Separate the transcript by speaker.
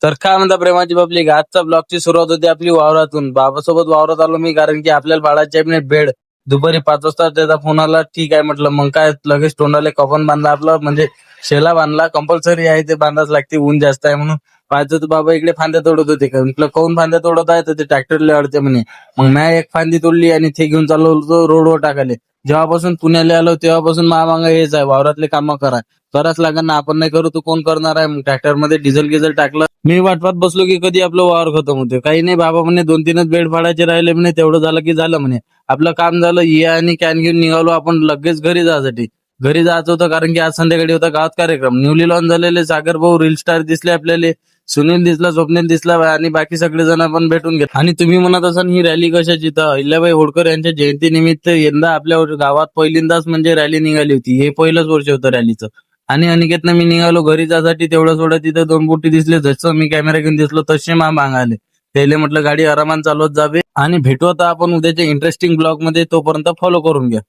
Speaker 1: तर काय म्हणता प्रेमाची पब्लिक, आजचा ब्लॉगची सुरुवात होती आपली वावरातून. बाबासोबत वावरात आलो मी, कारण की आपल्याला बाळाची भेड दुपारी 5 वाजता त्याचा फोन आला. ठीक आहे म्हटलं, मग काय लगेच तोंडाला कफन बांधला आपलं, म्हणजे शेला बांधला. कंपल्सरी आहे ते बांधाच लागते, ऊन जास्त आहे म्हणून. पाहतो तर बाबा इकडे फांद्या तोडत होते. म्हटलं काऊन फांद्या तोडत आहे, तर ते ट्रॅक्टरला अडते म्हणे. मग मी एक फांदी तोडली आणि ते घेऊन चाललो होतो रोडवर टाकाले. जेव्हापासून पुण्याला आलो तेव्हापासून मागं हेच आहे, वावरातले कामं कराच लागेल ना, आपण नाही करू तर कोण करणार आहे. मग ट्रॅक्टर मध्ये डिझेल गिझेल टाकलं, मी वाटपात बसलो की कधी आपलं वावर खतम होते. काही नाही बाबा म्हणे 2-3च बेड फाडायचे राहिले म्हणे, तेवढं झालं की झालं म्हणे. आपलं काम झालं. ये आणि कॅन घेऊन निघालो आपण लगेच घरी जायसाठी. घरी जायचं होतं कारण की आज संध्याकाळी होता गावात कार्यक्रम. न्यूली लॉन्च झालेले सागर भाऊ, रील स्टार दिसले आपल्याला, सुनील दिसला, स्वप्नील दिसला आणि बाकी सगळे जण आपण भेटून घेतले. आणि तुम्ही म्हणत असाल ही रॅली कशाची, तर अहिल्याबाई होळकर यांच्या जयंतीनिमित्त यंदा आपल्या गावात पहिल्यांदाच म्हणजे रॅली निघाली होती. हे पहिलंच वर्ष होतं रॅलीचं. आणि अनिकेतनं मी निघालो घरी जासाठी. तेवढं थोडं तिथे 2 बुट्टी दिसले. जसं मी कॅमेरा घेऊन दिसलो तसे मांग आले. त्याला म्हटलं गाडी आरामात चालवत जावे. आणि भेटू आता आपण उद्याच्या इंटरेस्टिंग ब्लॉग मध्ये. तोपर्यंत फॉलो करून घ्या.